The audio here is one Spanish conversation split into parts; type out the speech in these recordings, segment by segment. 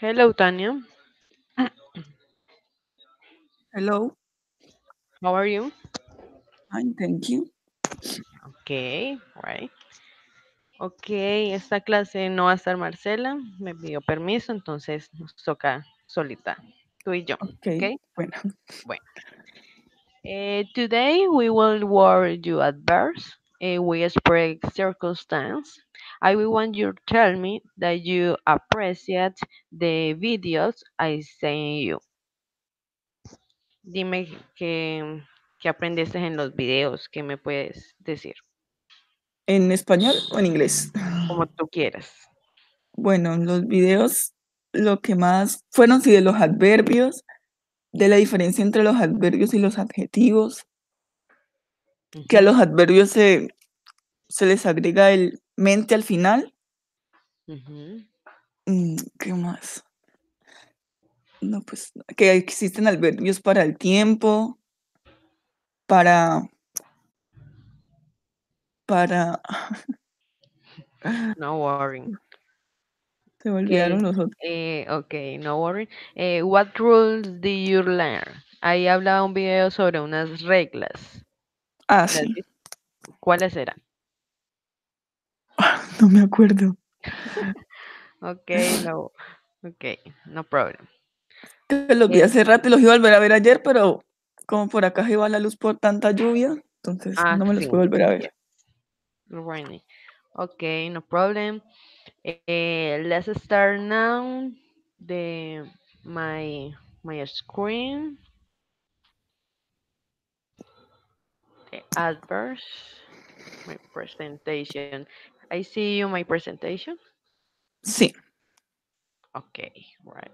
Hello, Tanya. Hello, How are you? fine, thank you. Okay, right. Okay, esta clase no va a estar Marcela, me pidió permiso, entonces nos toca solita, tú y yo. Ok, Okay, bueno, bueno. Today we will word you adverbs. We express circumstance. I will want you to tell me that you appreciate the videos I send you. Dime que aprendiste en los videos, ¿qué me puedes decir? ¿en español o en inglés? Como tú quieras. Bueno, los videos, lo que más fueron, sí, de los adverbios, de la diferencia entre los adverbios y los adjetivos, que a Ujú, los adverbios se les agrega el mente al final. ujú. ¿Qué más? No, pues, que existen adverbios para el tiempo, para, para, No worry. se me olvidaron Okay, los otros. okay, no worry. What rules did you learn? Ahí hablaba un video sobre unas reglas. Ah, ¿Las sí, viste? ¿Cuáles eran? no me acuerdo. Okay, no, okay, no problem. Que los vi Eh, hace rato y los iba a volver a ver ayer, pero como por acá se iba la luz por tanta lluvia, entonces no me los sí, puedo volver a ver. yes, rainy. Okay, no problem. Let's start now. The my my screen, the adverse, my presentation. I see you my presentation. Sí. Okay, right.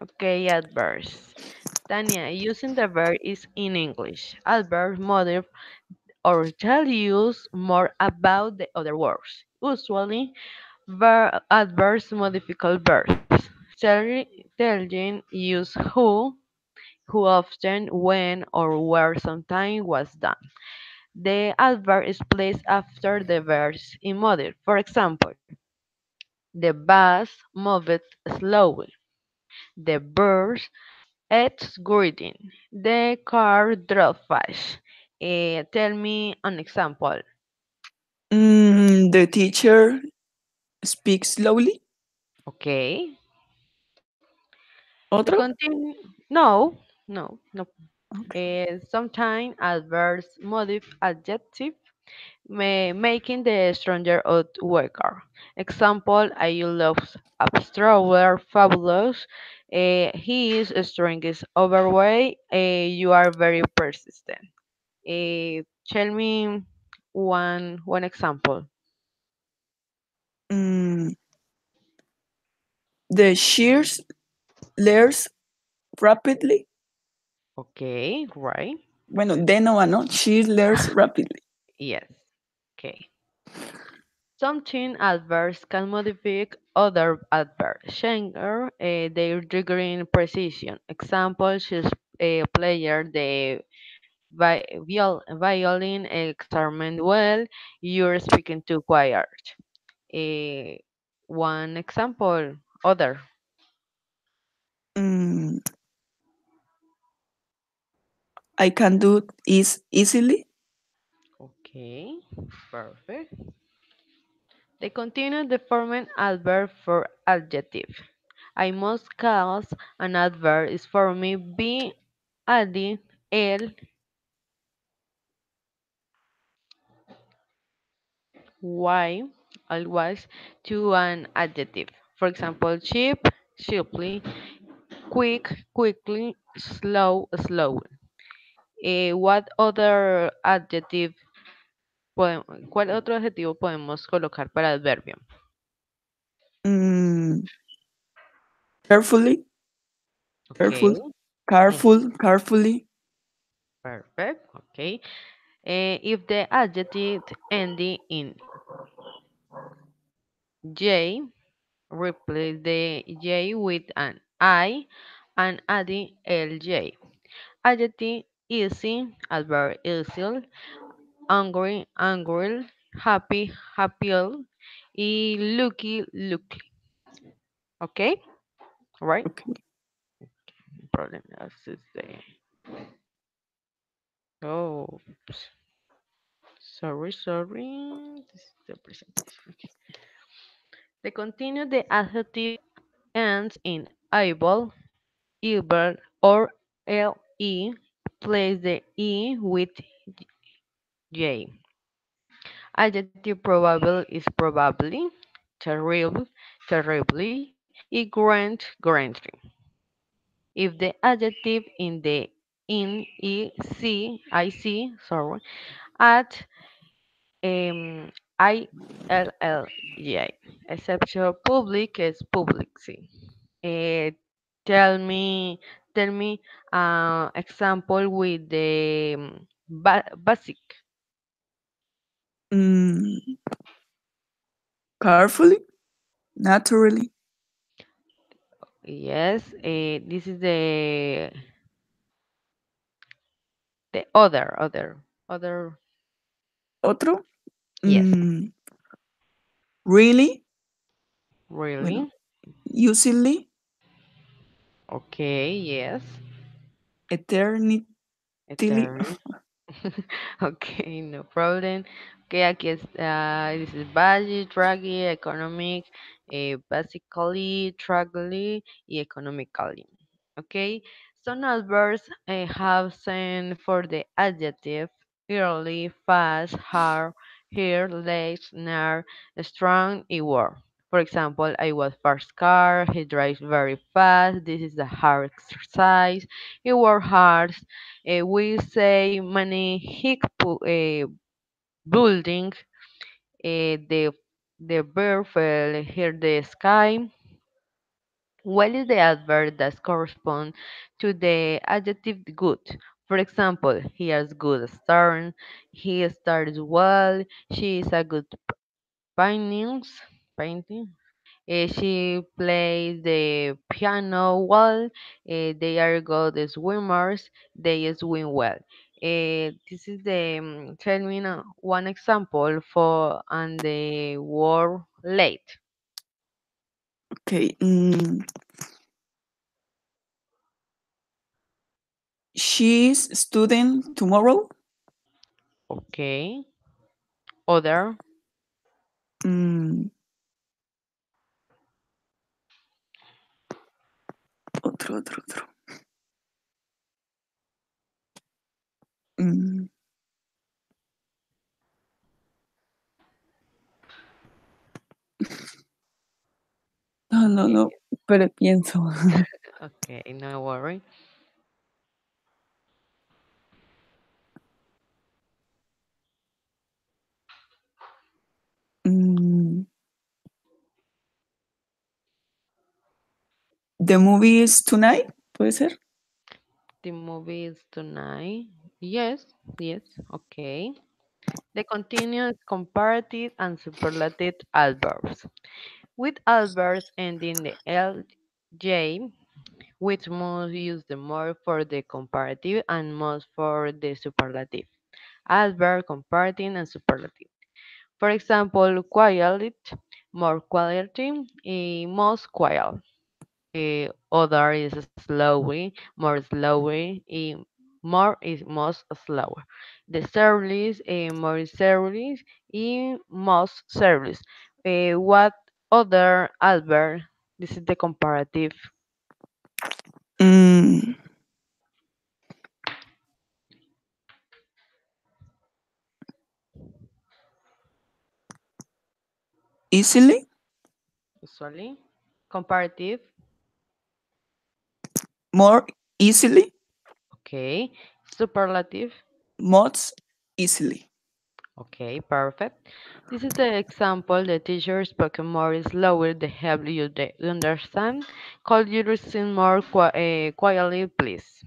Okay, adverbs. Tanya, using the verb is in English. Adverb modify or tell you more about the other words. Usually, adverbs modify verbs. Telling use who often, when, or where sometime was done. The adverb is placed after the verb in model. For example, the bus moved slowly. The birds ate greeting. The car drove fast. Tell me an example. The teacher speaks slowly. Okay. To ¿Otro? continue, no, no. Ok. Sometimes adverbs modify adjective, making the stronger of worker. Example, I love abstract, fabulous. He is strongest overweight. You are very persistent. Tell me one example. Mm, the shears learns rapidly. Okay, right. Bueno, de no va, ¿no? She learns rapidly. Yes. Okay. Something adverbs can modify other adverbs, changing their degree in precision. Example, she's a player the violin experiment well. You're speaking too quiet. Eh, One example, other. Mm, I can do is easily. Okay, perfect. They continue the forming adverb for adjective. I must cause an adverb is for me be adding el, y, always to an adjective. For example, cheap, cheaply, quick, quickly, slow, slow. What other adjective ¿Cuál otro adjetivo podemos colocar para adverbio? Mm, carefully, Okay. careful, Mm, carefully. perfect. Okay. If the adjective ending in J, replace the J with an I and adding LJ. Adjective easy, adverb easy, angry, angry, happy, happy. Looky, lookly. Okay, right? Okay. Problem. This is the. Oh, sorry, sorry. This is the presentation. Okay. The continue the adjective ends in able, able, or le. Place the e with j. Adjective probable is probably, terrible, terribly, ignorant, currently. If the adjective in the in sorry, at I L L E A. Exception public is publicity. Uh, tell me, tell me, example with the basic. Mm, carefully, naturally, Yes, this is the other. otro. Yes, Mm, really, bueno, really. usually, Okay, yes. eternity. Eternity. Okay, no problem. Okay, aquí es, this is budget, draggy, economic, basically, tragically, y economically. Okay, some adverbs have sent for the adjective early, fast, hard, here, late, near, strong, y war. For example, I was fast car, he drives very fast, this is a hard exercise, he work hard, we say many hick building, the bird fell here the sky. What is the adverb that corresponds to the adjective good? For example, he has good start, he starts well, she is a good painting. She plays the piano well. They are good swimmers. They swim well. This is the tell me one example for and the word late. Okay. She's student tomorrow. Okay. Other. Mm, otro. Mm, no, pero pienso. Okay, no worry. Mm, the movie is tonight, puede ser. The movie is tonight. Yes, yes. Okay. The continuous comparative and superlative adverbs. With adverbs ending the LJ, which must use the more for the comparative and most for the superlative. Adverb, comparative, and superlative. For example, quiet, more quality, most quiet. Other is slowly, more slowly, more is most slower. The service, more service, most service. What other adverb? This is the comparative. Mm, easily, Usually. Comparative. more easily, Okay. Superlative. most easily. Okay, perfect. This is the example. The teacher spoke more slower to help you understand. Could you listen more quietly, please?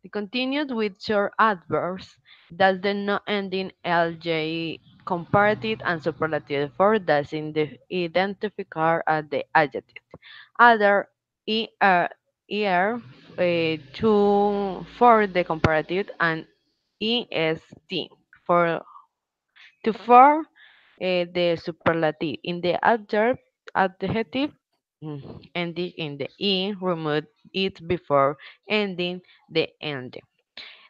We continued with short adverbs that the not ending LJ comparative and superlative for that's in the identifier as the adjective. Other to for the comparative and est for to for the superlative. In the adjective, ending in the e, remove it before ending the end.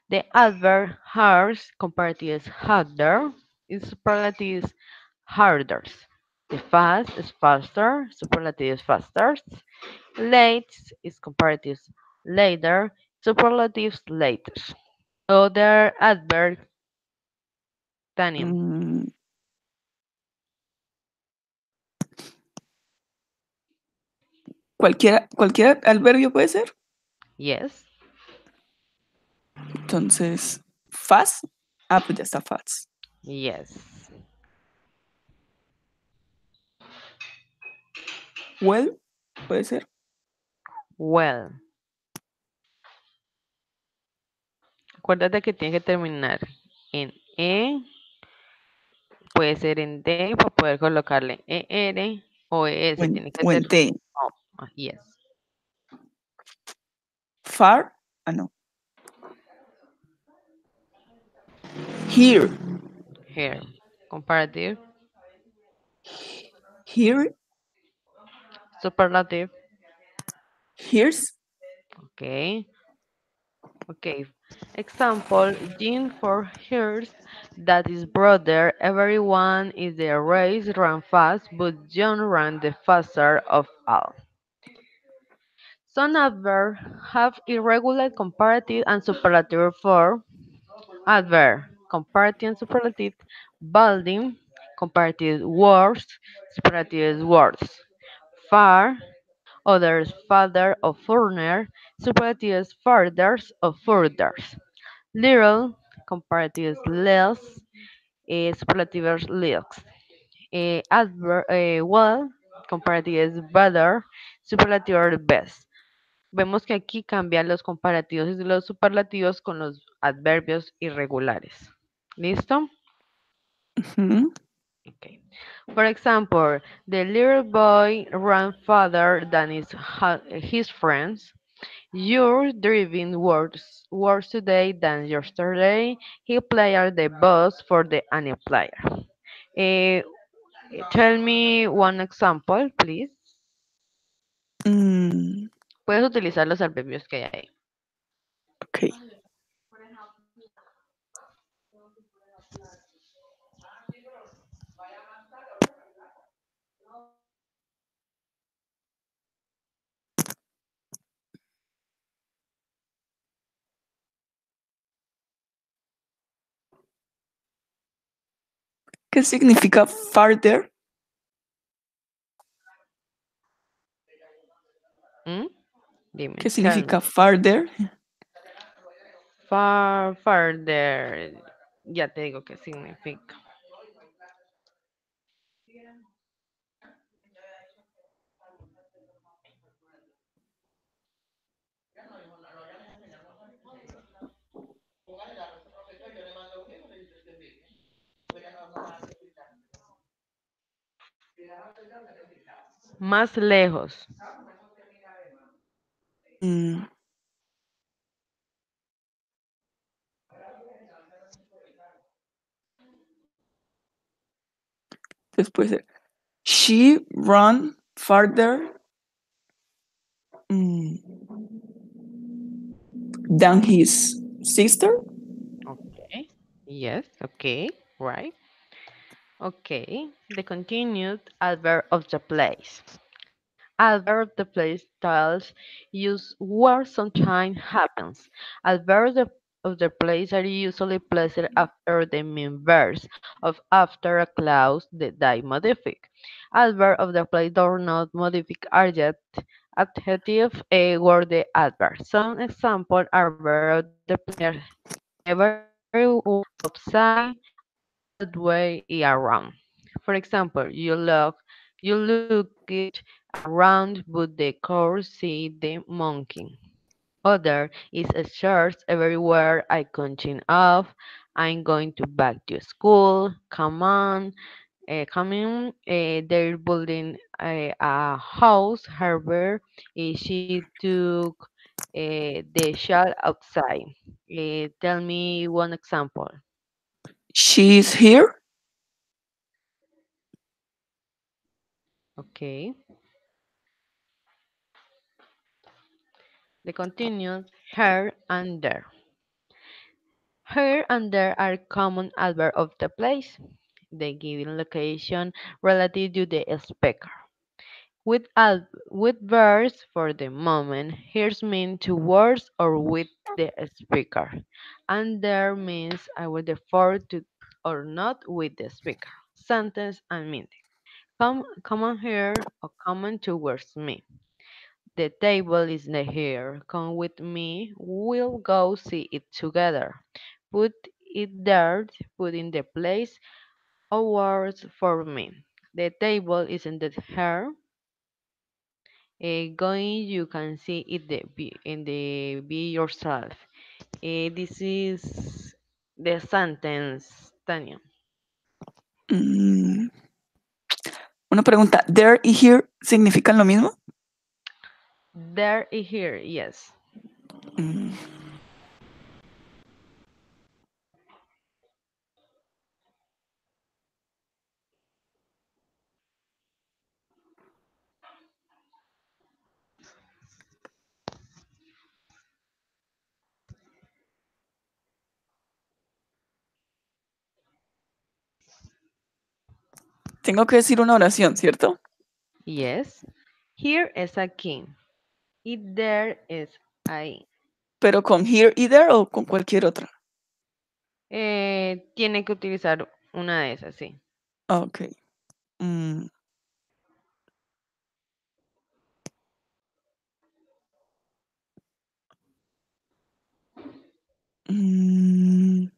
The adverb hard comparative is harder, is superlative is harder. The fast is faster, superlative is faster. Late is comparative later, superlatives later. Other adverb, Tania. Mm, cualquier adverbio puede ser. Yes, Entonces, fast. Ah, pues ya está fast. yes. Well, puede ser. Well, acuérdate que tiene que terminar en E, puede ser en D para poder colocarle ER o ES. Tiene que ser When they. oh, yes. Far. Ah, no. Here. Here. Comparative, Here. superlative. Here's. Okay. Okay. Example, Jean for hers that is brother. Everyone in the race ran fast, but John ran the faster of all. Some adverbs have irregular comparative and superlative form. Adverb, comparative and superlative, building, comparative words, superlative words. Far, others father or foreigner, superlatives fathers or furthers. Little, comparative less, superlatives less. Well, comparative better, superlative best. Vemos que aquí cambian los comparativos y los superlativos con los adverbios irregulares. ¿Listo? Mhm. Okay. For example, the little boy ran farther than his friends. You're driving worse today than yesterday. He played the bus for the unemployed. Eh, Tell me one example, please. Mm, Puedes utilizar los adverbios que hay ahí. okay. ¿Qué significa farther? ¿Mm? Dime, ¿Qué tell me. significa farther? Far, farther. Ya te digo qué significa. Más lejos. Mm, entonces puede ser she run farther than his sister. Okay. Yes. Okay. Right. Okay. The continued adverb of the place. Adverb of the place tells use where sometimes happens. Adverbs of the place are usually placed after the main verb of after a clause that they modify. Adverb of the place do not modify adjective word the adverb. Some examples are verb of the place are everywhere, outside, that way, around. For example, you look it around, but the cow see the monkey. Other is a church everywhere I continue off. I'm going to back to school. Come on, coming. They're building a house. However, she took the child outside. Tell me one example. She's here. Okay. The continued here and there. Here and there are common adverbs of the place, the given location relative to the speaker. With verbs for the moment, here's mean towards or with the speaker. And there means I will defer to or not with the speaker. Sentence and meaning. Come on here or come on towards me. The table is here. Come with me. We'll go see it together. Put it there. Put in the place. Awards for me. The table is in the here. Going, you can see it in the be yourself. This is the sentence, Tania. Mm, una pregunta, there y here significan lo mismo. There is here, yes. Mm, tengo que decir una oración, ¿cierto? Yes. Here is aquí. It there is ahí. Pero con here y there o con cualquier otra. Tiene que utilizar una de esas, sí. Ok. Mm, mm,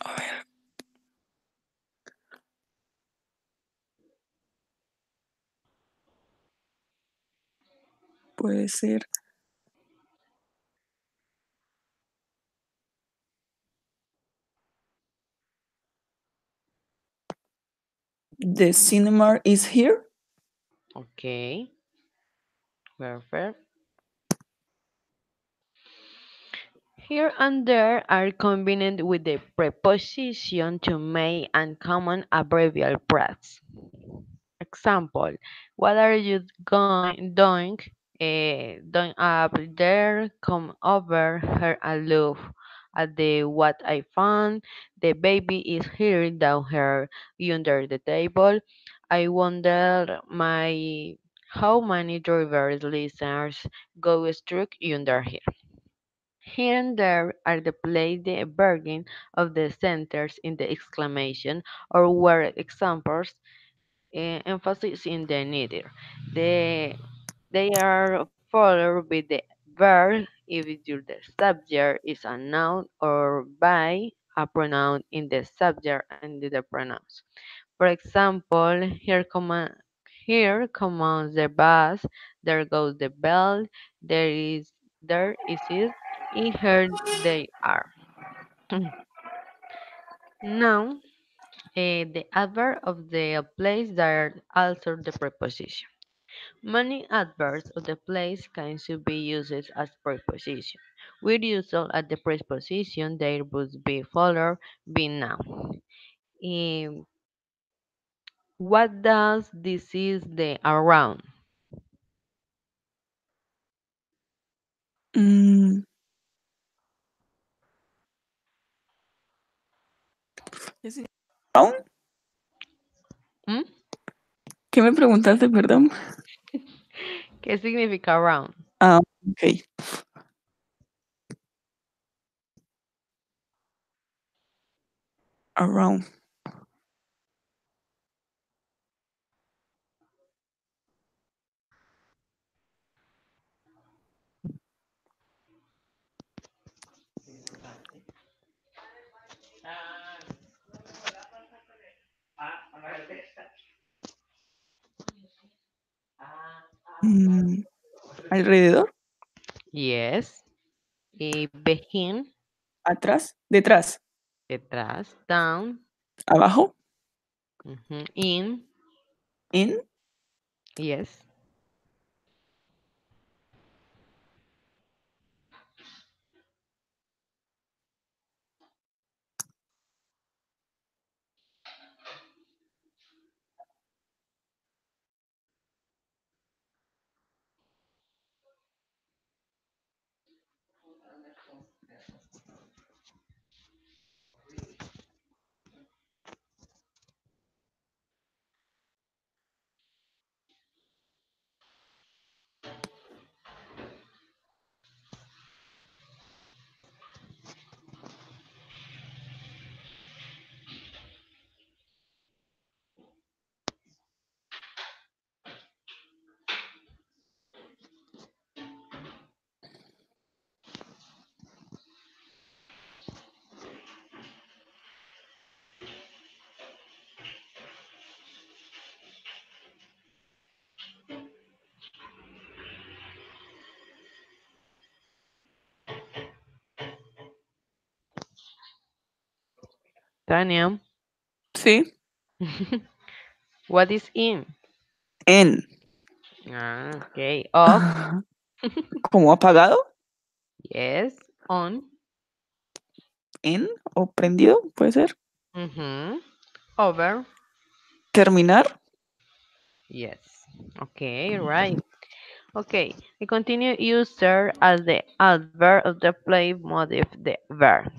a ver, puede ser. The cinema is here. Okay. Perfect. Here and there are combined with the preposition to make and common abbrevial breaths. Example, what are you doing? Doing up there, come over here and look at the what I found. The baby is here down here under the table. I wonder how many drivers listeners go struck under here. Here and there are the place the beginning of the centers in the exclamation or where examples emphasis in the neither. The, they are followed with the verb if the subject is a noun or by a pronoun in the subject and the pronouns. For example, here comes the bus, there goes the bell, there is it, in here they are. Now, the adverb of the place that are also the preposition. Many adverbs of the place can also be used as preposition. With use at the preposition, they must be followed by noun. Um, what does this is the around? Mm, ¿qué significa around? ¿Mm? ¿Qué me preguntaste, perdón? ¿Qué significa around? Ah, ok. Around. Mm, alrededor, Yes. Behind, atrás, detrás, detrás, down, abajo, in, en, yes. Tanya, Sí. what is in? En. Okay. Off, Ah, ¿como apagado? yes. On. En o prendido, puede ser. Mm-hmm. Over, Terminar. yes. Okay, right. Okay, I continue user as the adverb of the play motive the verb.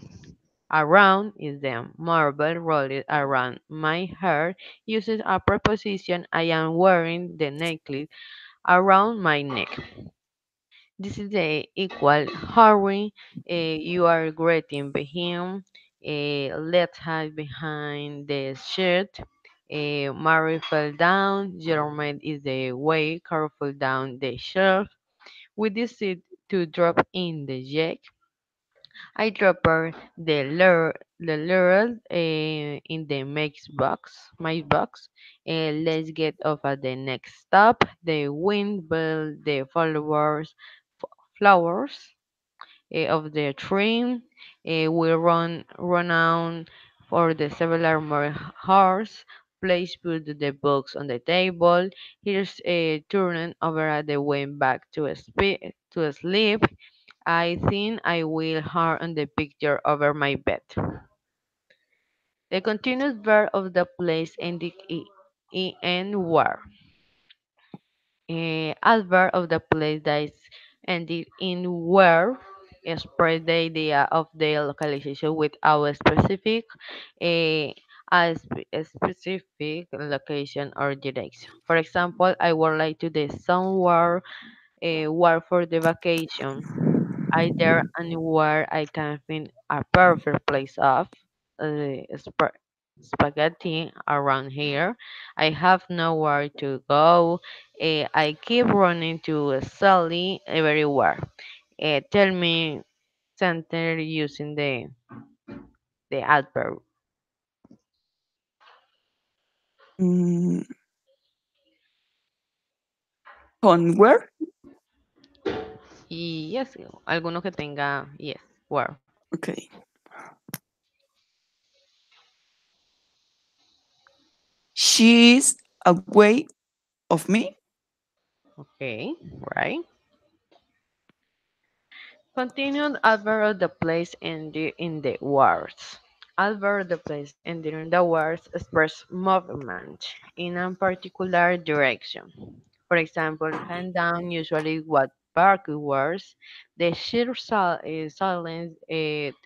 Around is the marble rolled around my hair uses a preposition I am wearing the necklace around my neck. This is the equal hurry. You are greeting him. Let's hide behind the shirt. Mary fell down. Jerome is the way careful down the shelf. We decide to drop in the jack. I drop her the lure in the my box. Let's get off at the next stop. The wind will the flowers of the tree. We run on for the several more hours. Please put the books on the table. Here's a turning over at the way back to sleep. I think I will hard on the picture over my bed. The continuous verb of the place ending in war. Adverb of the place that is ended in where express the idea of the localization with our specific a, a specific location or direction. For example, I would like to the somewhere where for the vacation. I there anywhere I can find a perfect place of spaghetti around here. I have nowhere to go. I keep running to Sally everywhere. Tell me center using the adverb. Mm, con where? Y yes, alguno que tenga yes, where. Okay. She's away of me. Okay, right. Continued adverb of the place in the words. Adverb of the place ending in the words express movement in a particular direction. For example, hand down usually what backwards, the sheer silence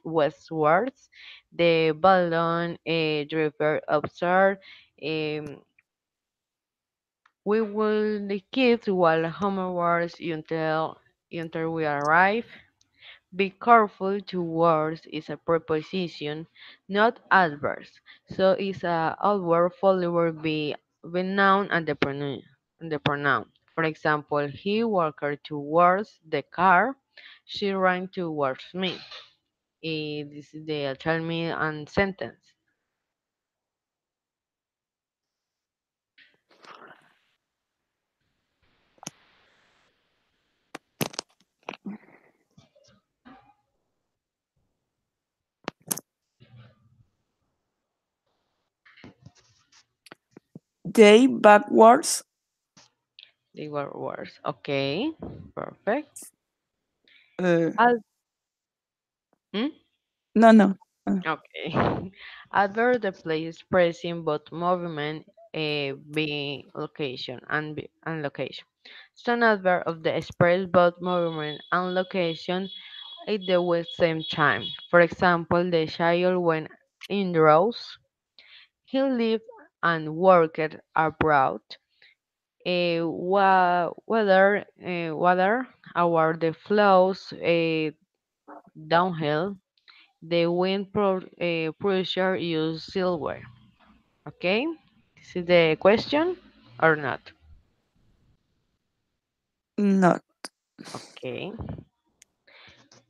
westwards, the balloon driver observed. Um, we will keep while homewards until we arrive. Be careful to words is a preposition, not adverbs. So it's a adverb followed by noun and the pronoun. For example, he walked towards the car. She ran towards me. This is the tell me and sentence. They backwards. They were words. Okay, perfect. Uh, Al- hmm? no, no. Uh, Okay. Adverb the place present both movement, being location and location. Some adverb of the express both movement and location at the same time. For example, the child went indoors. He lived and worked abroad. Whether our the flows downhill, the wind pressure use silver. Okay, this is the question or not? no. Okay.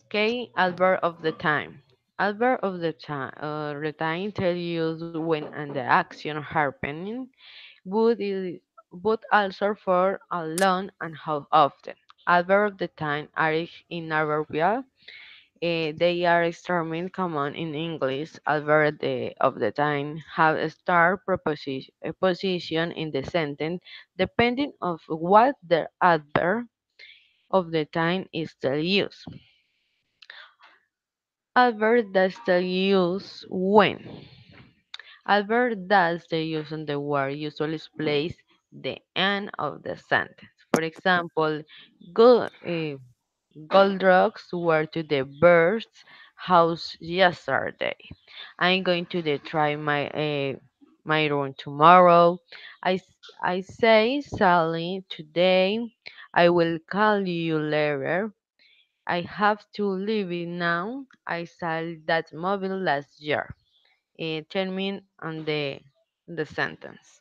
Okay, adverb of the time. Adverb of the time tell you when and the action happening, but but also for how long and how often. Adverb of the time are in adverbial. They are extremely common in English. Adverb of the time have a star preposition a position in the sentence depending of what the adverb of the time is still used. Adverb that still use when. Adverb that they use on the word usually place the end of the sentence. For example, go, Goldrocks were to the bird's house yesterday. I'm going to try my room tomorrow. I say Sally today. I will call you later. I have to leave it now. I saw that mobile last year. Termine on the sentence.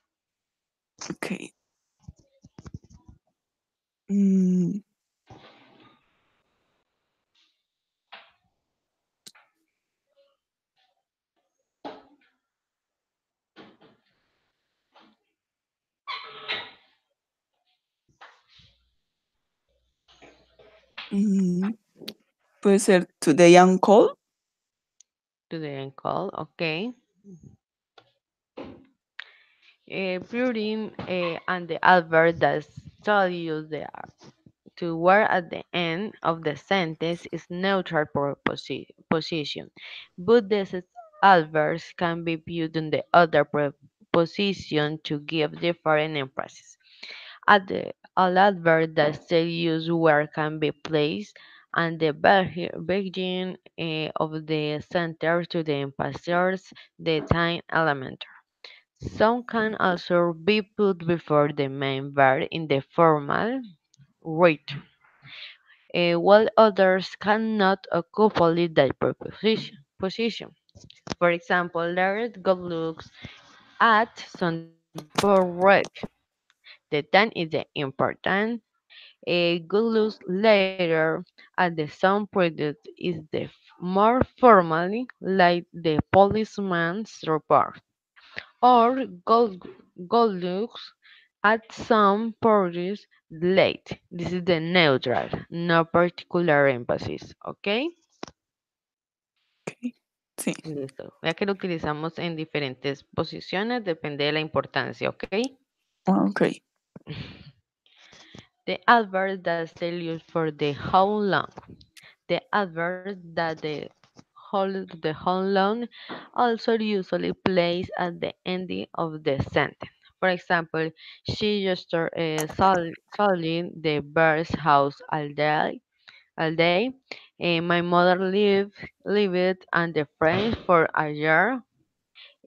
Okay. Mm, mm, puede ser today I'm cold. Today call. Okay. Putting and the adverb that tell you the to word at the end of the sentence is neutral position, but these adverbs can be put in the other position to give different emphasis. At the all adverb that still use where can be placed and the beginning of the sentence to the emphasize the time element. Some can also be put before the main verb in the formal rate, while others cannot occupy that position. For example, Larry good looks at Sunday before work. The time is the important. A good looks later at the sun product is the more formally like the policeman's report. Or gold looks at some parties late. This is the neutral, no particular emphasis, ¿ok? Okay. Sí. Listo. Vea que lo utilizamos en diferentes posiciones, depende de la importancia, ¿ok? Ah, okay. The adverb that's still used for the how long. The adverb that the how long also usually plays at the ending of the sentence. For example, she just solid the bird's house all day. My mother lived on the French for a year.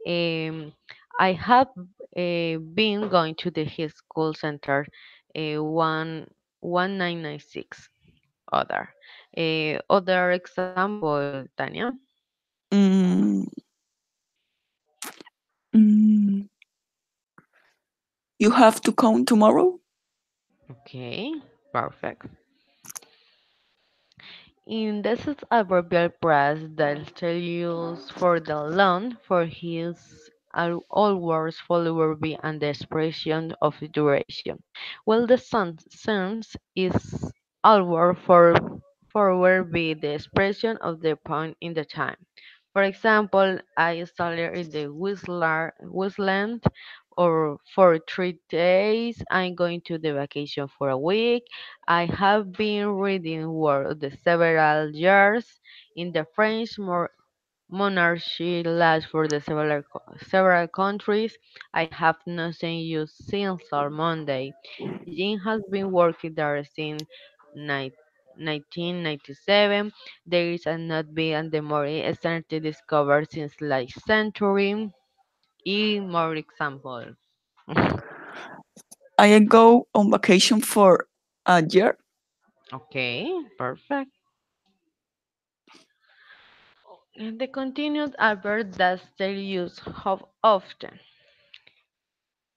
Um, I have been going to the high school center 1996. Other example, Tanya. Mm, mm, you have to come tomorrow? Okay, perfect. In this is adverbial phrase that tell use for the long for his all words follow verb and the expression of duration. Well, the sense is all word for verb be the expression of the point in the time. For example, I studied in the Whistland or for 3 days. I'm going to the vacation for a week. I have been reading War the several years in the French monarchy lasts for the several countries. I have not seen you since on Monday. Jean has been working there since ni- 1997. There is a not been and the more started discovered since last century. More example. I go on vacation for a year. Okay, perfect. And the continued adverb that they use how often.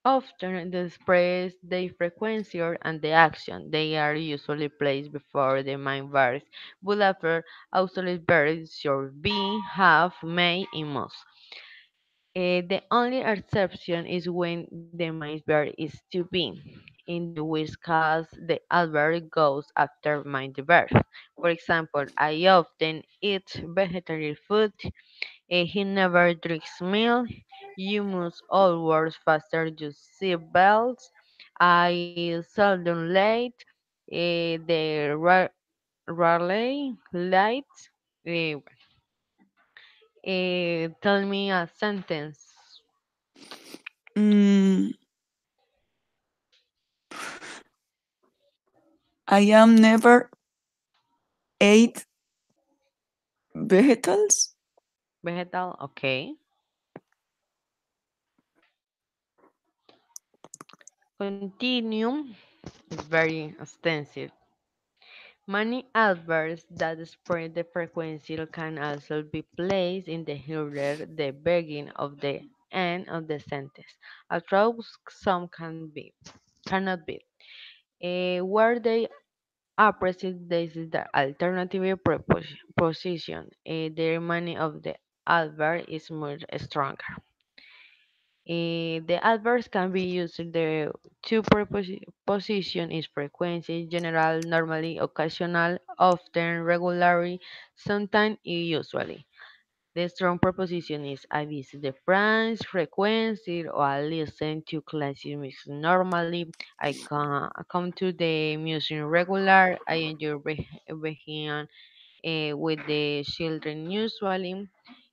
Often they express the frequency and the action. They are usually placed before the main verbs, but after auxiliary verbs should be, have, may, and must. The only exception is when the main verb is to be. in the which case the adverb goes after the verb. For example, I often eat vegetarian food. He never drinks milk. You must always faster your seat belts. I seldom late. The rally lights. Tell me a sentence. Mm, I am never ate vegetables. Vegetal, okay. Continuum is very extensive. Many adverbs that spread the frequency can also be placed in the header, the beginning of the end of the sentence. Although some cannot be. Where they are present, this is the alternative position. The remaining of the adverb is much stronger. The adverbs can be used in the two position is frequency, general, normally, occasional, often, regularly, sometimes, usually. The strong preposition is I visit the France, frequency, or I listen to classic music normally. I come to the museum regular. I enjoy being with the children usually.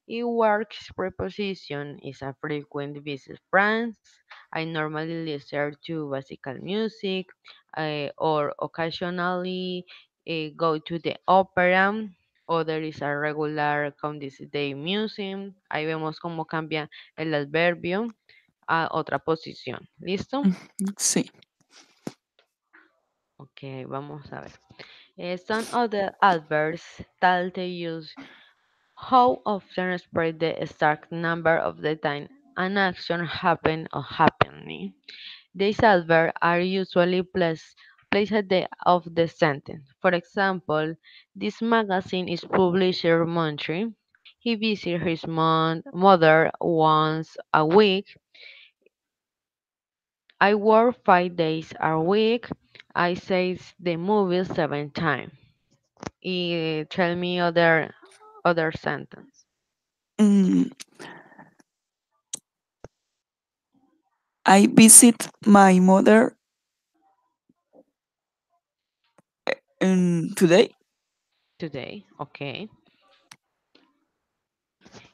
It works preposition is a frequent visit France. I normally listen to classical music or occasionally go to the opera. Other is a regular come this day museum. Ahí vemos cómo cambia el adverbio a otra posición. ¿Listo? Sí. Ok, vamos a ver. Some other adverbs that they use how often spread the exact number of the time an action happened or happening. These adverbs are usually placed at the of the sentence. For example, this magazine is published monthly. He visits his mother once a week. I work 5 days a week. I say the movie 7 times. Tell me other sentence. Mm, I visit my mother today. Today, okay.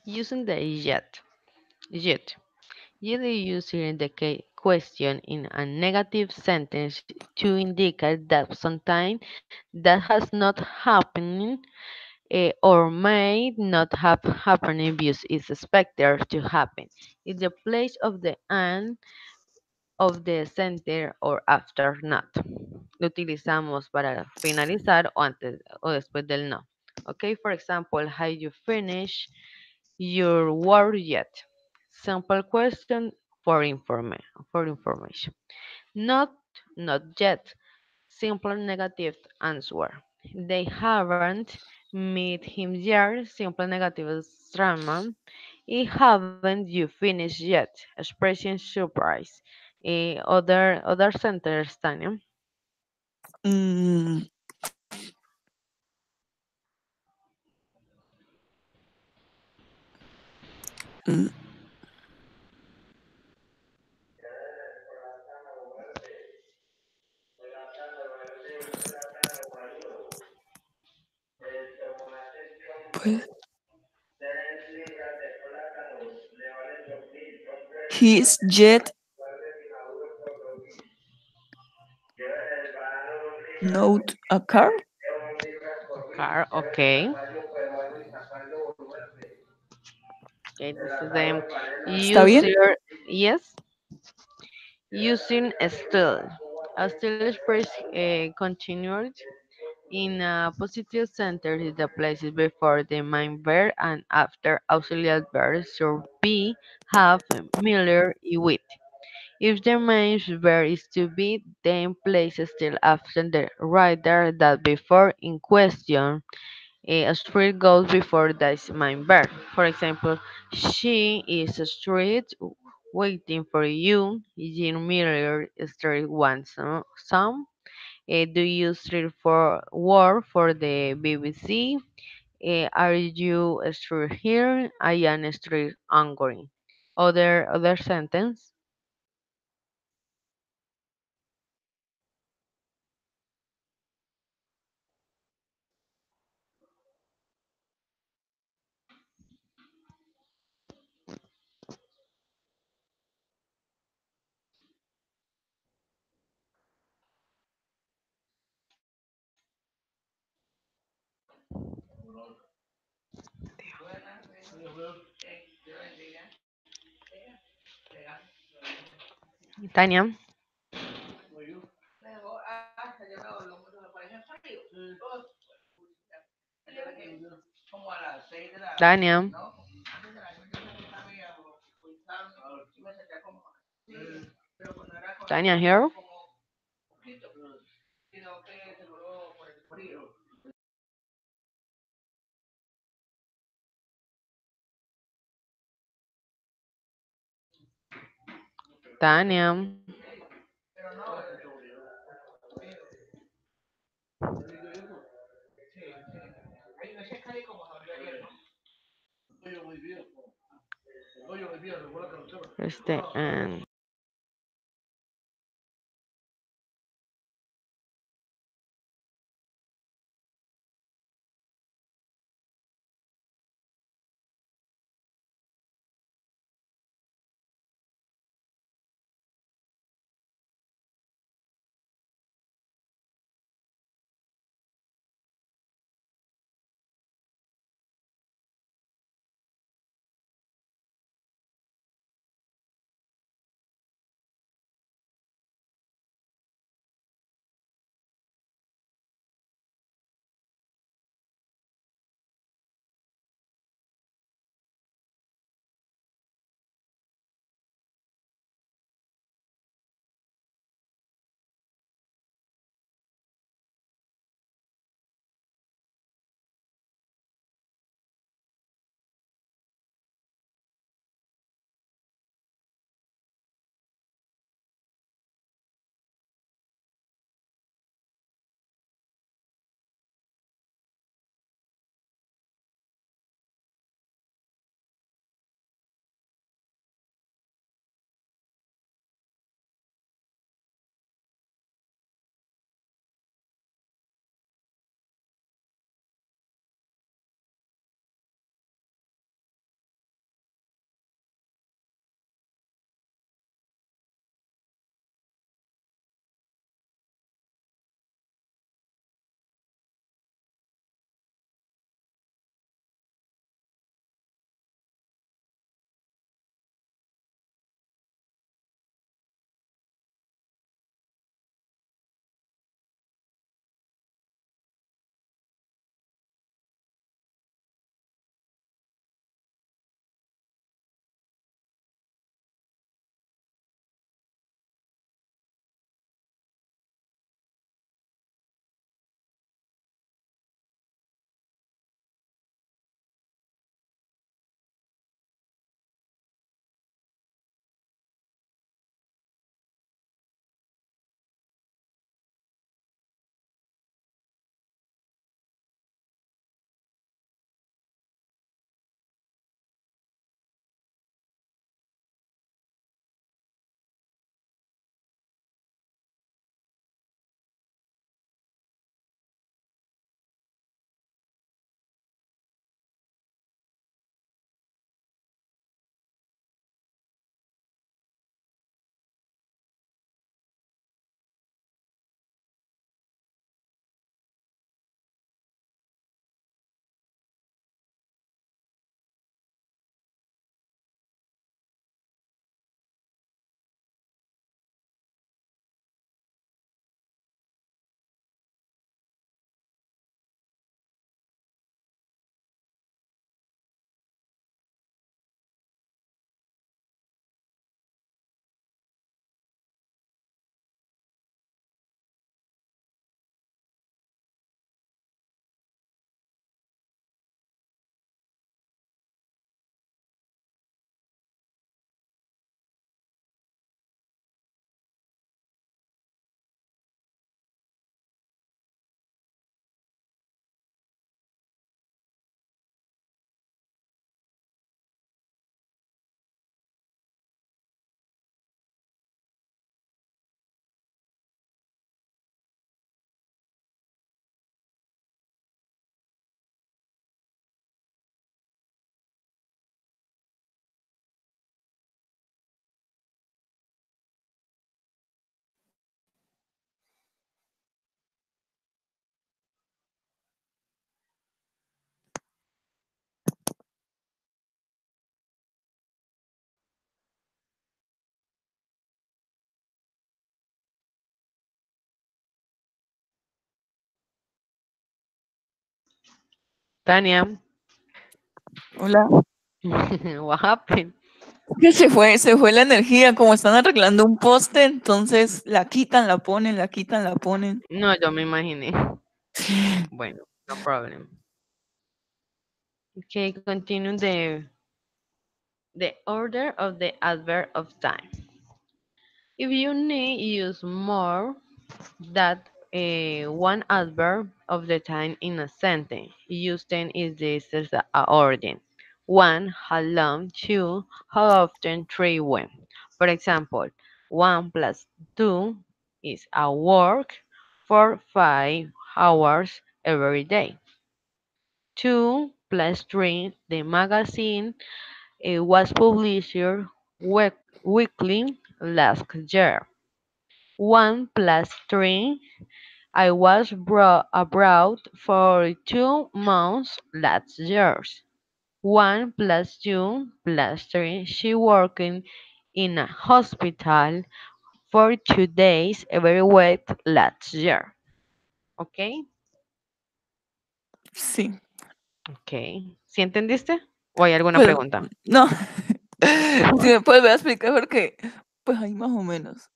Using the yet. Usually used here in the question in a negative sentence to indicate that something that has not happened or may not have happened because is expected to happen. In the place of the and of the center or after not. Lo utilizamos para finalizar o antes o después del no. Okay, for example, have you finished your work yet? Simple question for information. Not not yet. Simple negative answer. They haven't met him yet. Simple negative drama. It haven't you finished yet. Expression surprise. Other sentence, Tanya. Mm, mm, pues, he is yet not a car. Car, okay. Okay, this is the ¿Está bien? user. Yes, using still. A still express continued in a positive sentence is the places before the main verb and after auxiliary verbs should be, have, miller, with. If the main verb is to be, then place still after the writer that before in question. A street goes before the main verb. For example, she is a street Waiting for you. Jean Miller Street wants some. Do you street for work for the BBC? Are you straight here? I am straight angry. Other sentence. Tania, Tania, Tania here. Tania, and Tania, Hola. what happened? Que se fue la energía, como están arreglando un poste, entonces la quitan, la ponen, la quitan, la ponen. No, yo me imaginé. Bueno, no problem. Okay, continue the order of the adverb of time. If you need use more that one adverb of the time in a sentence, use them is this as a order. One, how long, two, how often, three, when. For example, one plus two is a work for 5 hours every day. Two plus three, the magazine was published week- weekly last year. One plus three, I was abroad for 2 months last year. One plus two plus three, she working in a hospital for 2 days every week last year. Okay, Sí, okay. ¿Sí entendiste? ¿O hay alguna pues pregunta? no. Si me puedes voy a explicar porque, pues ahí más o menos.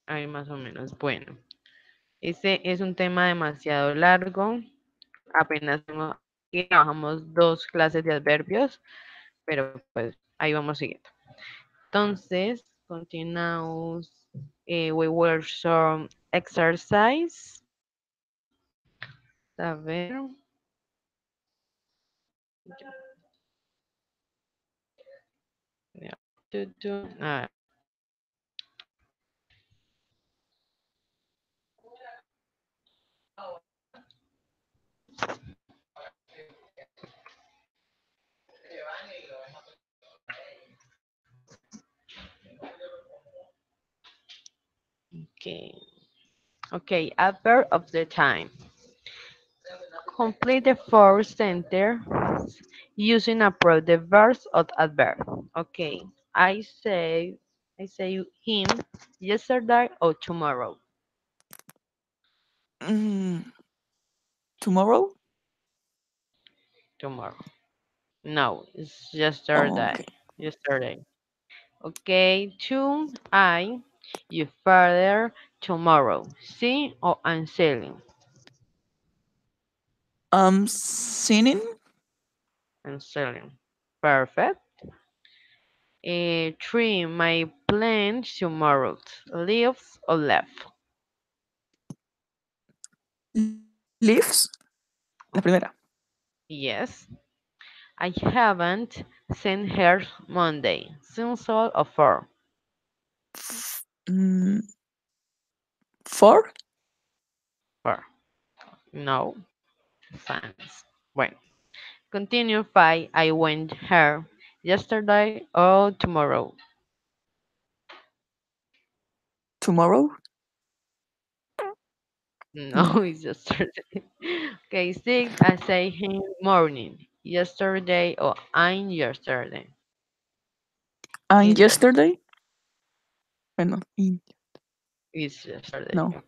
Ahí más o menos. Bueno, este es un tema demasiado largo. Apenas aquí trabajamos 2 clases de adverbios, pero pues ahí vamos siguiendo. Entonces, continuamos. We were some exercise. A ver. Ya, ah, okay. Okay, adverb of the time. Complete the first sentence using approach the verbs of adverb. Okay, I say him yesterday or tomorrow. Mm, tomorrow? Tomorrow. No, it's Oh, okay. yesterday. Yesterday. Okay, to I, you further tomorrow. See or I'm sailing. Singing? I'm sailing. Perfect. Three, my plan tomorrow. Leaves or left? Leaves? La primera. Yes. I haven't seen her Monday. Since all of four. Mm, four? Four. No. Thanks. Bueno. Continue five. I went here yesterday or tomorrow. Tomorrow? No, No. it's yesterday. Okay, six. I say him morning. Yesterday or I'm yesterday. And In the yesterday? Bueno, It's yesterday. no. Okay.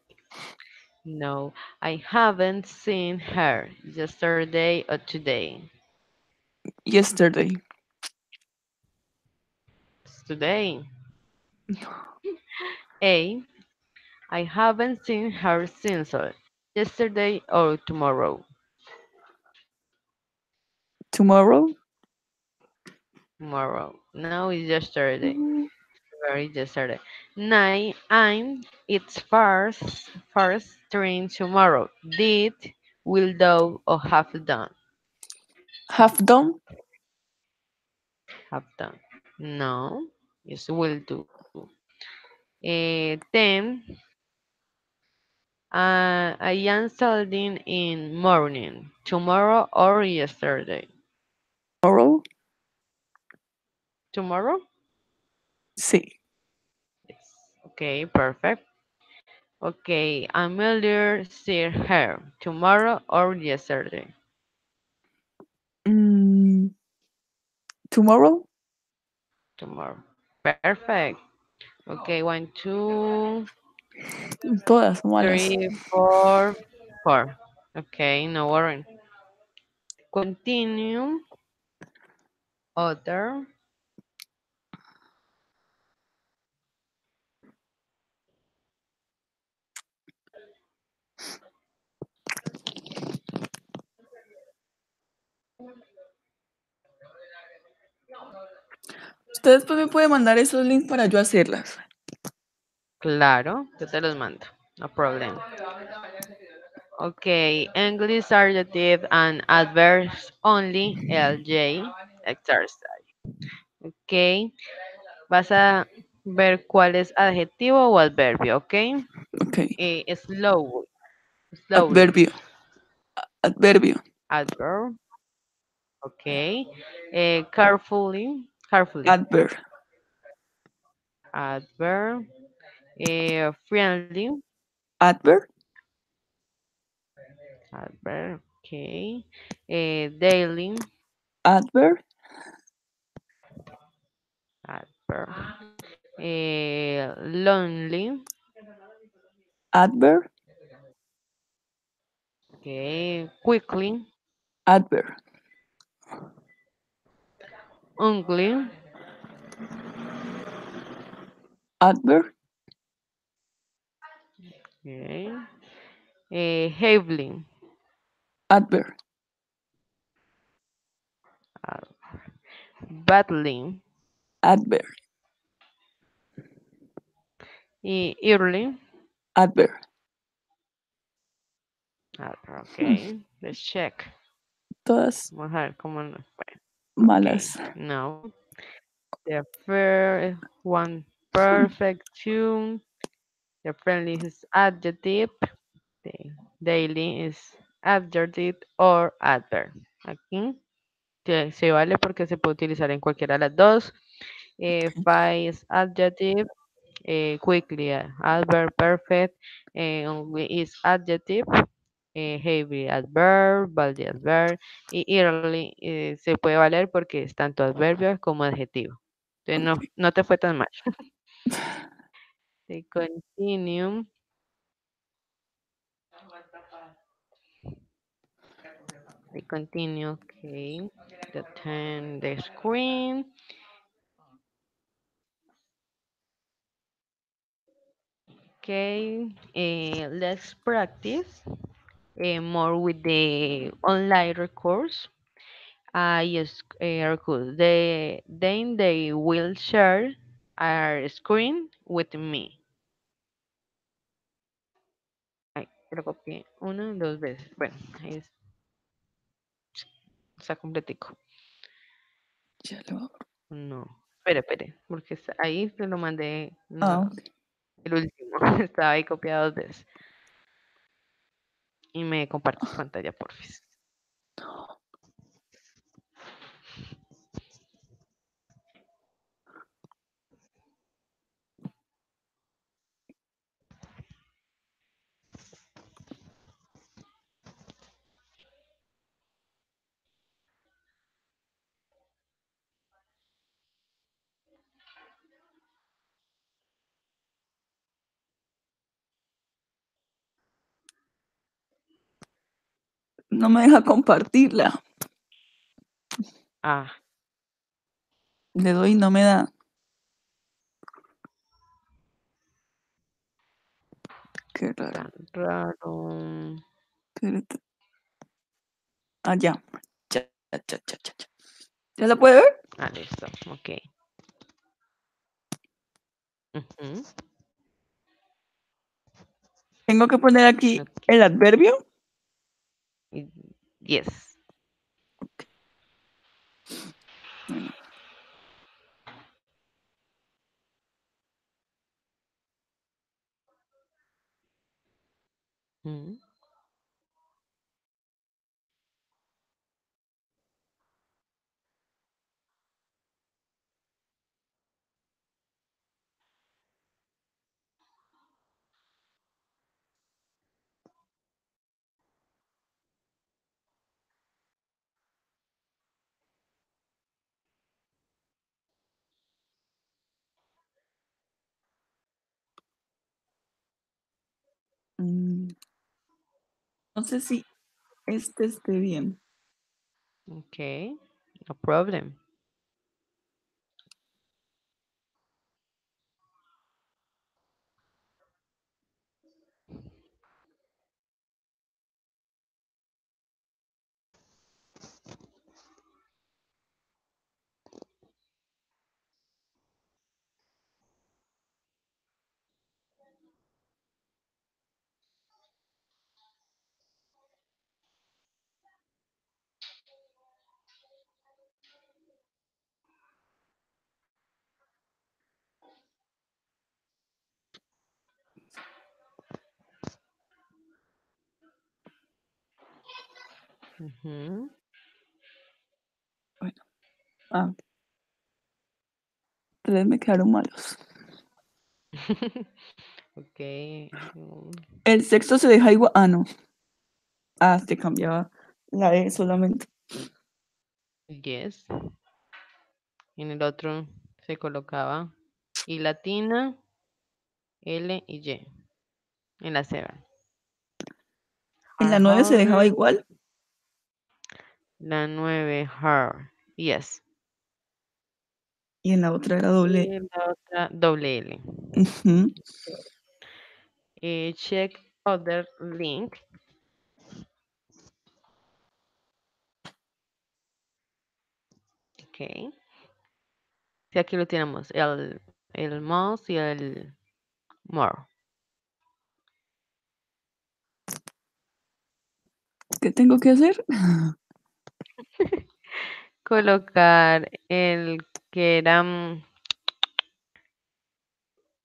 No, I haven't seen her yesterday or today. Yesterday. It's today. A. I haven't seen her since yesterday or tomorrow. Tomorrow? Tomorrow. No, it's yesterday. Mm, Very yesterday. Nine. I'm. It's first train tomorrow. Did, will do, or have done. have done? Have done. No, it's will do. Then I am studying in morning, tomorrow or yesterday. Tomorrow? Tomorrow? Sí. Yes. Okay, perfect. Okay, I'm earlier see her tomorrow or yesterday. Mm, tomorrow? Tomorrow. Perfect. Okay, one, two, Todas malas. three, four, four. Okay, no worry. Continue, other, Usted después me puede mandar esos links para yo hacerlas. claro, yo te los mando, no problem. Okay, English adjective and adverbs only, LJ, exercise. Okay, vas a ver cuál es adjetivo o adverbio, ¿ok? Ok. Slowly. Adverbio. Adverbio. Adverb, ok. Carefully. Adverb. Adverb. Friendly. Adverb. Adverb, ok. Daily. Adverb. Adverb. Lonely. Adverb. Ok. Quickly. Adverb. Ugly. Adverb. Okay. Heavily. Adverb. Badly. Adverb. Early. Adverb. Adverb, Hmm, ok. Let's check. Todas Vamos a ver cómo nos fue. Ok. malas. No. The first one perfect. Two. The friendly is adjective. The daily is adjective or adverb. Aquí se vale porque se puede utilizar en cualquiera de las dos. Five is adjective. Quickly, adverb, perfect. Only is adjective. Heavy adverb, balde adverb. Y early se puede valer porque es tanto adverbio como adjetivo. Entonces Ok. no te fue tan mal. Se continue. We continue, okay. The turn the screen. Okay, let's practice more with the online recourse. Yes, recourse. Then they will share our screen with me. Ay, lo copié una, dos veces. Bueno, ahí está completico. Ya lo abro. No, espere, porque ahí se lo mandé Ah, ok. el último. Estaba ahí copiado dos veces. Y me compartes pantalla, porfis. No me deja compartirla. Ah, Le doy y no me da. Qué raro. tan raro. Espérate. Ah, ya. Ya. ¿Ya la puede ver? Ah, listo. Ok. Ujú, Tengo que poner aquí ok. el adverbio. Y- Yes. Bueno, Mm, no sé si este esté bien. Okay, no problem. Ujú. Bueno, ah, tres me quedaron malos. Okay. El sexto se deja igual. Ah, no. Ah, se cambiaba la E solamente. Yes. En el otro se colocaba I latina, L y Y. En la 7. En Her, la 9 se dejaba her. igual. La 9, her. Yes. Y en la otra era doble. Y la otra, doble L. Ujú. Check other link. Ok. Sí, aquí lo tenemos. El most y el more. ¿Qué tengo que hacer? Colocar el que era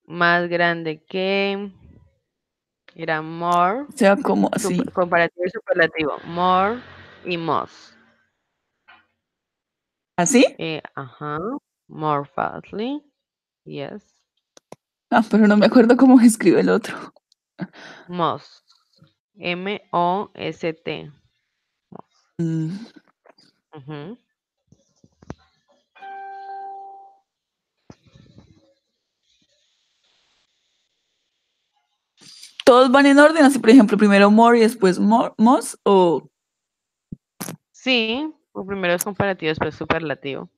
más grande que era more. O sea, como así. Comparativo y superlativo. More y most. ¿Así? Ajá. More fastly. Yes. Ah, pero no me acuerdo cómo se escribe el otro. Most. Most. Mm, Ujú. Todos van en orden, así por ejemplo, primero more y después mos o Sí, primero es comparativo, después superlativo.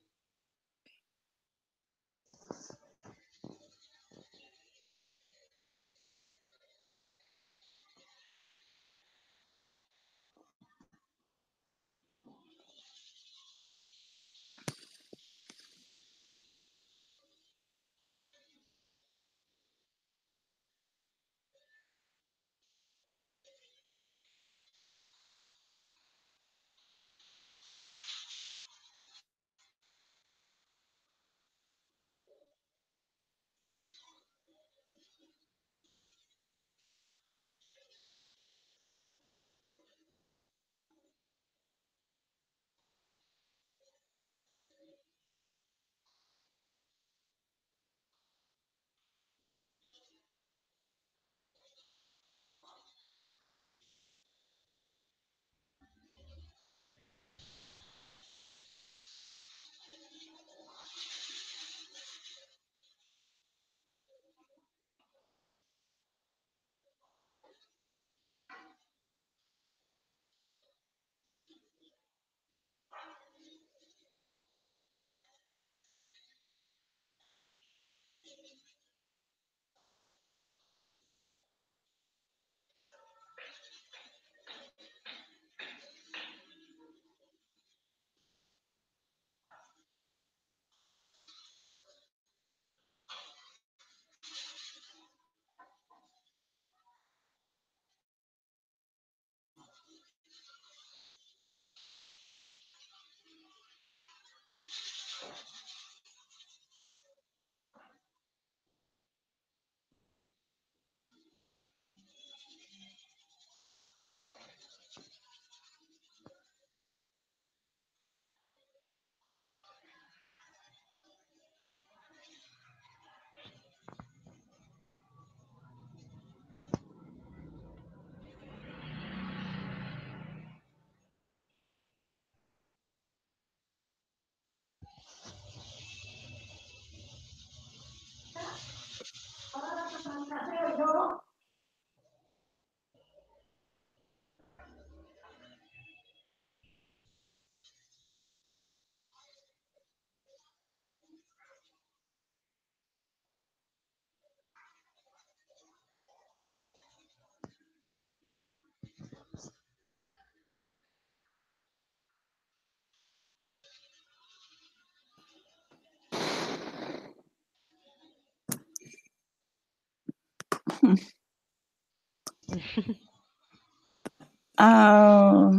Ah,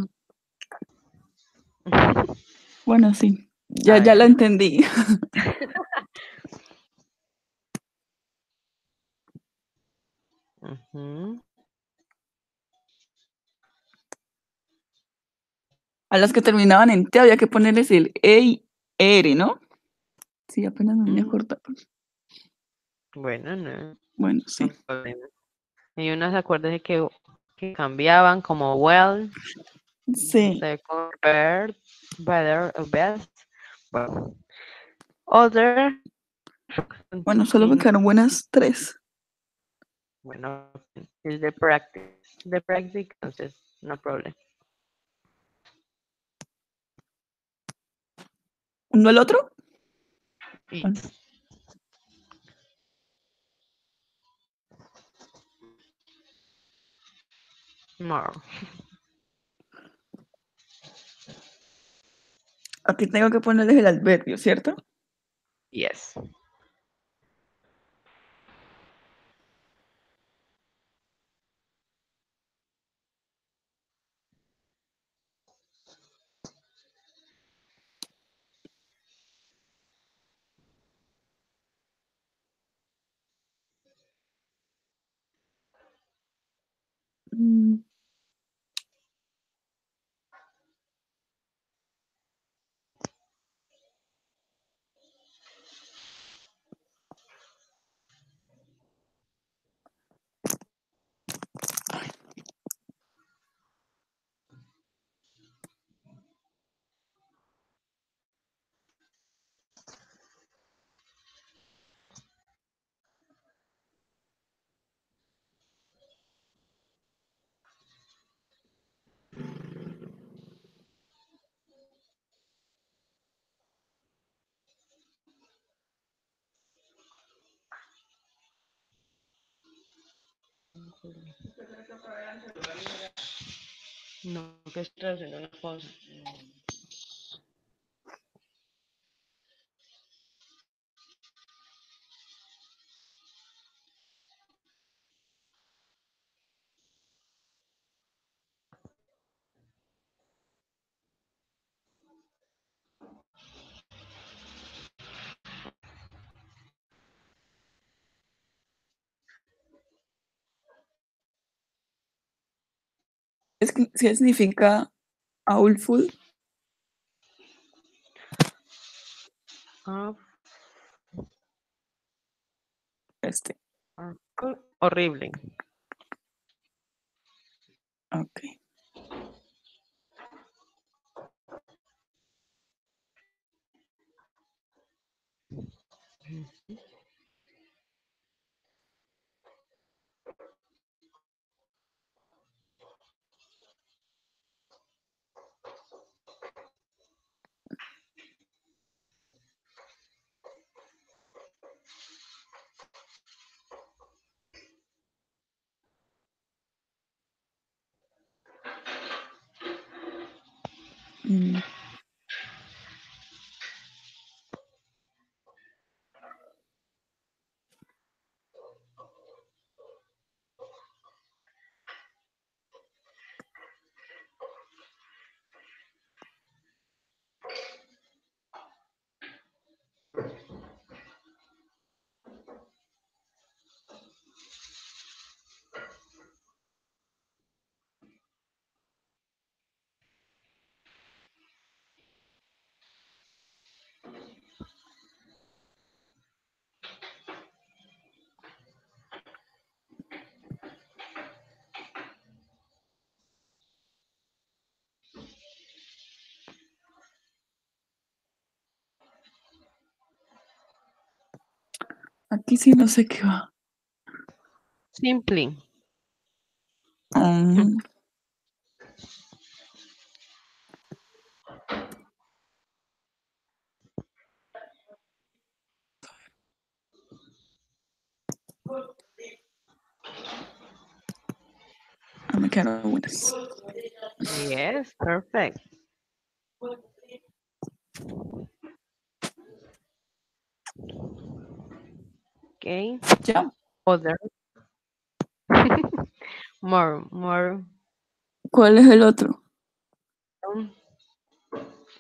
bueno, sí. A Ya la ver. entendí. Ujú. A las que terminaban en T había que ponerles el E y R, ¿no? Sí, apenas me vine a Mm, acordar. bueno, no, Bueno, sí. no problema. Hay unas, acuerdos que cambiaban como well, no Sí. sé, compared, better o best. Bueno, other, Bueno, solo me continue. quedaron buenas tres. Bueno, es de practice. De practice, entonces, no problem. ¿Uno al otro? Bueno, Yes. More. aquí tengo que ponerles el adverbio, ¿cierto? Yes. Mm, No, que estoy haciendo una cosa. ¿qué significa awful? Ah, Este. horrible. Ok. Mm, aquí sí no sé qué va. Simply. Mm, me quedaron buenas. Yes, perfect. Okay. Ya. Other. More. ¿Cuál es el otro? um,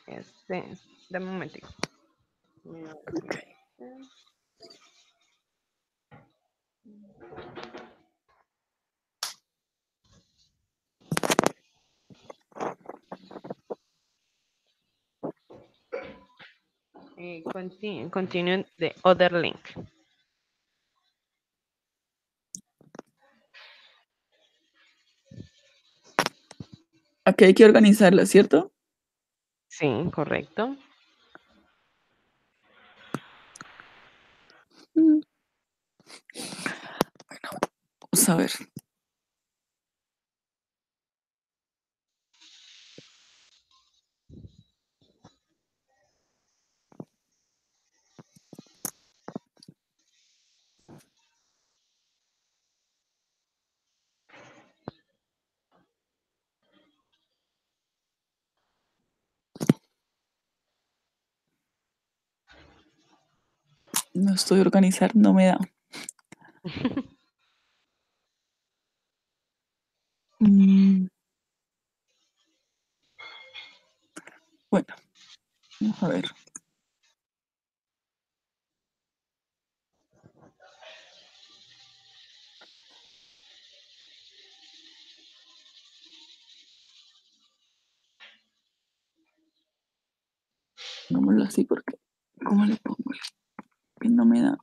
Este, de momentico. Mira, Ok. Continue the other link. Aquí hay que organizarla, ¿cierto? Sí, correcto. Mm, Vamos a ver. No estoy organizar, no me da. Mm, Bueno, vamos a ver. Pongámoslo así porque, ¿cómo le pongo? Que no me da.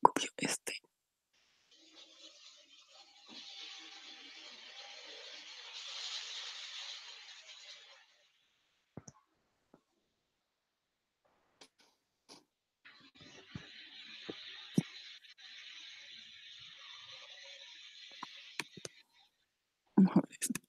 Copio este. Vamos a ver este.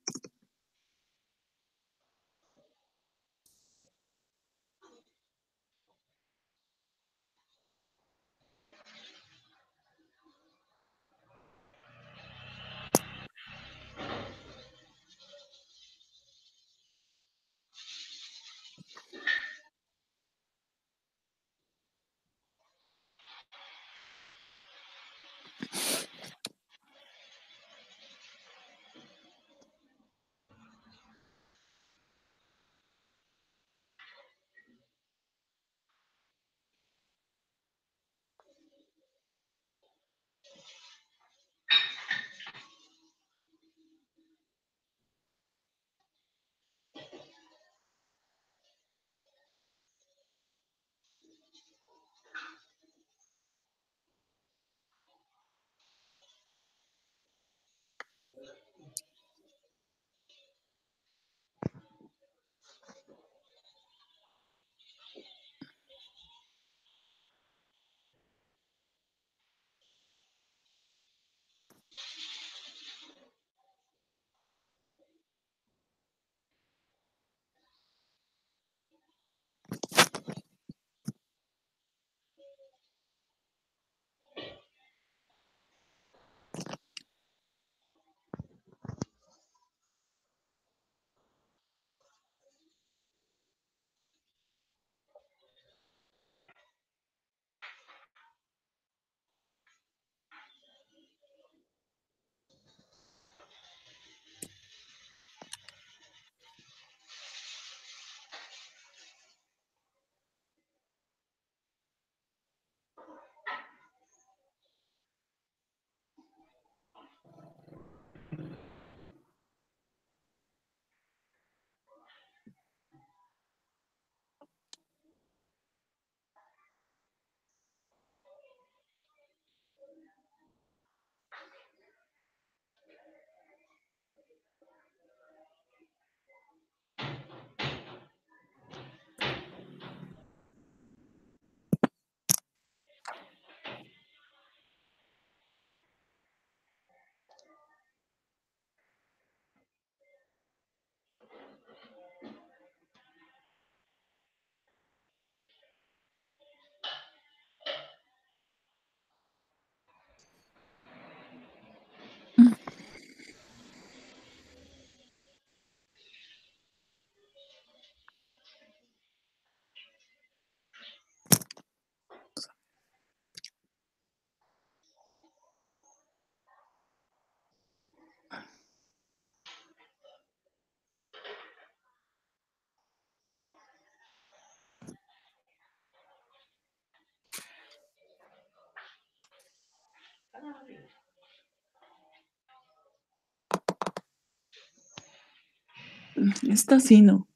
Esta sí no.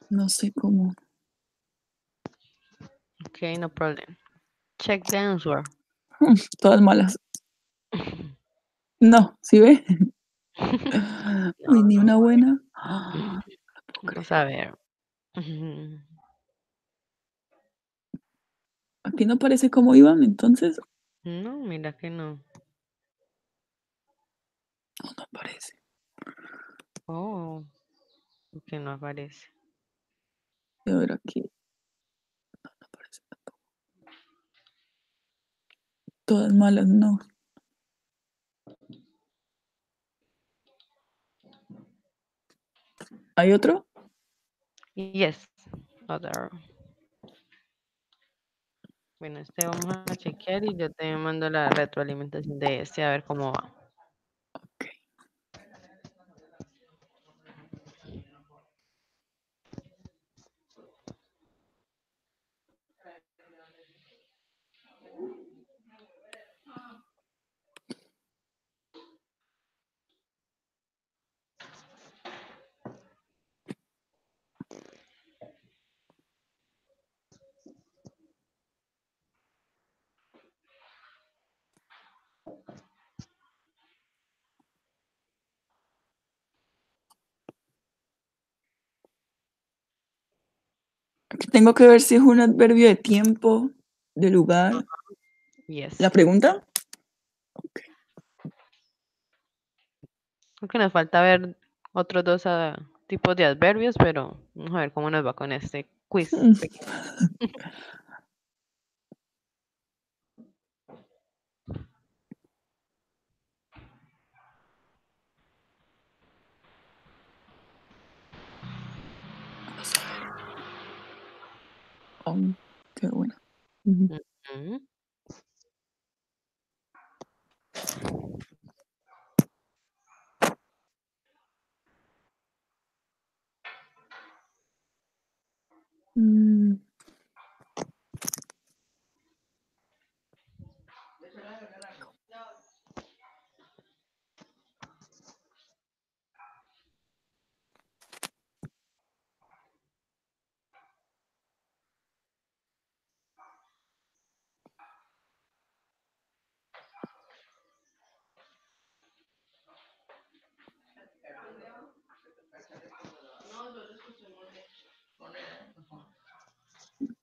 No sé cómo. Okay, no problem. Check the answer. Todas malas. No, ¿sí ve? No, Uy, ni no. una buena. Mm, No puedo Vamos creer. a ver. Ujú. Aquí no parece cómo iban, entonces. No, mira que no. No, no parece. Oh, que no aparece. A ver aquí. No parece. Todas malas, no. ¿Hay otro? Yes, other. Bueno, este vamos a chequear y yo te mando la retroalimentación de este a ver cómo va. Ok. Aquí tengo que ver si es un adverbio de tiempo, de lugar. ¿La Yes. pregunta? Ok. Aunque nos falta ver otros dos tipos de adverbios, pero vamos a ver cómo nos va con este quiz Mm, pequeño. Vamos a ver. Oh, qué bueno. Ujú. Ujú. Mm,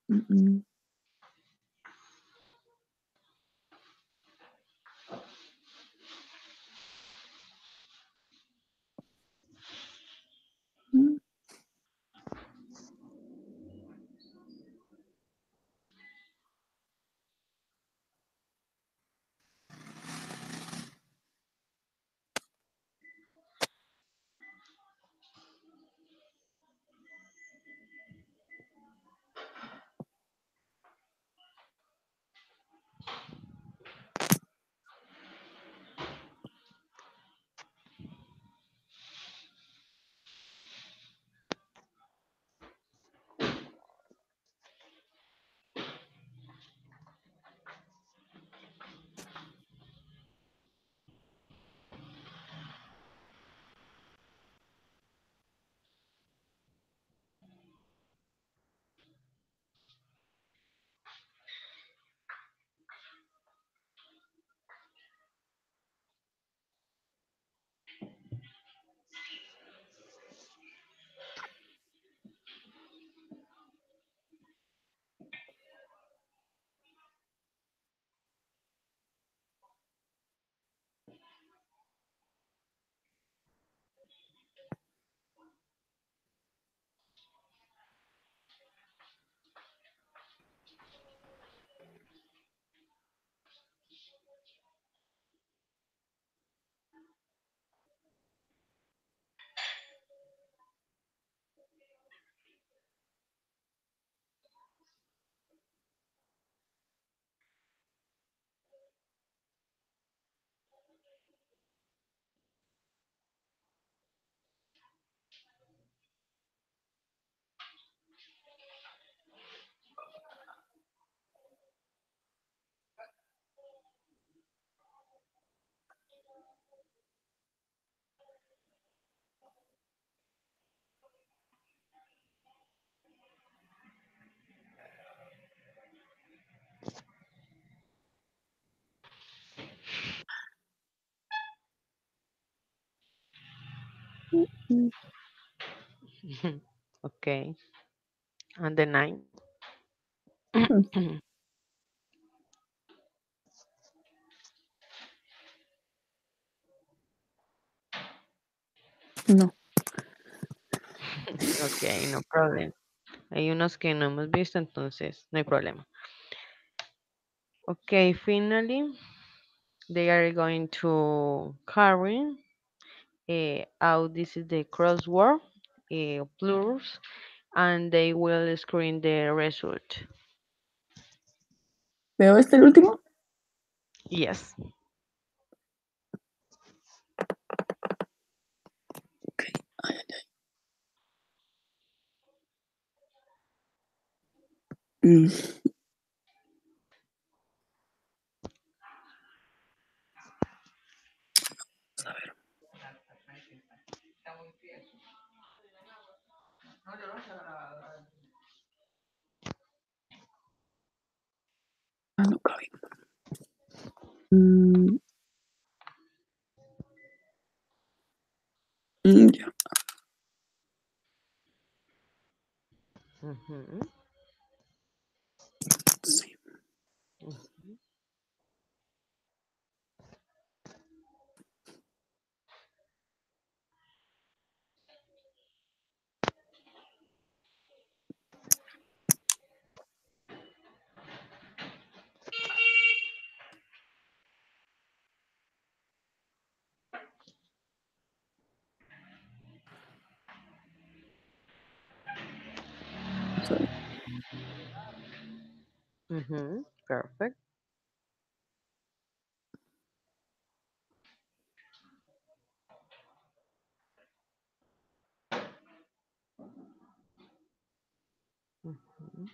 mm, mm, mm. Okay. And the nine. Mm, no. Okay, no problem. Hay unos que no hemos visto, entonces no hay problema. Okay, finally, they are going to carry out this is the crossword plurs, and they will screen the result. ¿Veo este el último? Yes. Ok. Mm, a ver. Ah, no cabe. Mm, ya. Mhm. Sí. Vamos a ver. Mhm. Perfect. Mhm.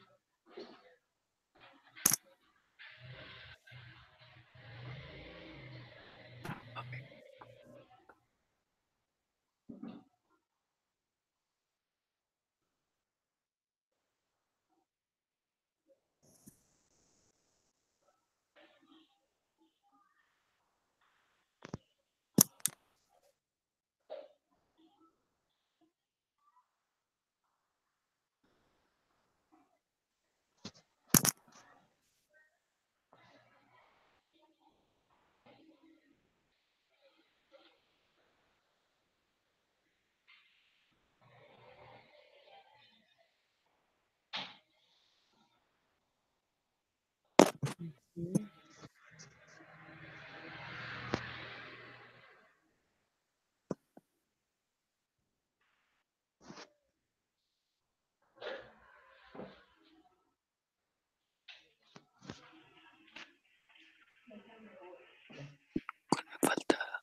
Falta.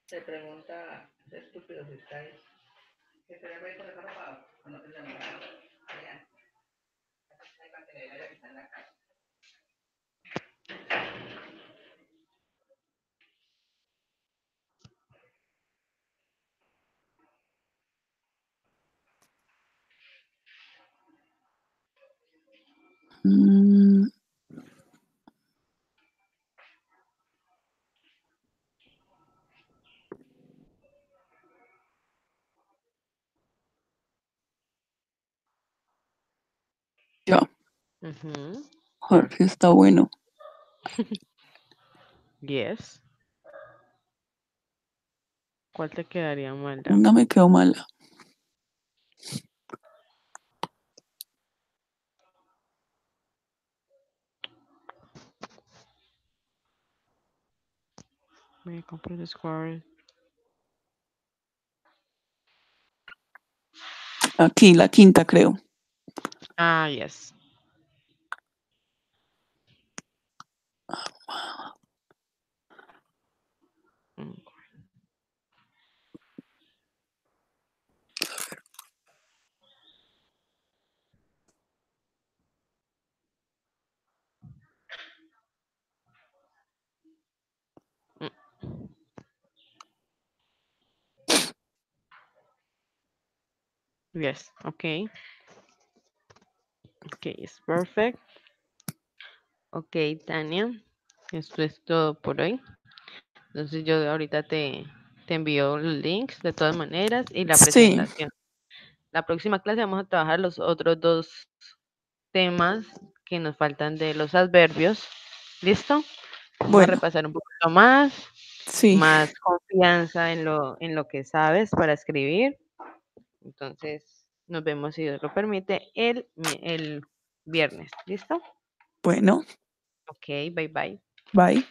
Se pregunta, es estúpido si estáis. ¿Que se le ve con el carro o no tendremos la casa? Allá, hay pastelería que está en la casa. Mm, ya. Mhm. Jorge está bueno. Yes. ¿Cuál te quedaría mal, da? Una me quedó mala. Me compré el square. Aquí, la quinta, creo. Ah, yes. Mm, mm, yes. Okay. Okay, it's perfect. Okay, Tania. Esto es todo por hoy. Entonces yo ahorita te envío los links de todas maneras y la Sí, presentación. La próxima clase vamos a trabajar los otros dos temas que nos faltan de los adverbios. ¿Listo? Vamos a bueno, repasar un poquito más, sí, más confianza en lo que sabes para escribir. Entonces, nos vemos si Dios lo permite el viernes. ¿Listo? bueno, Ok, bye bye. bye.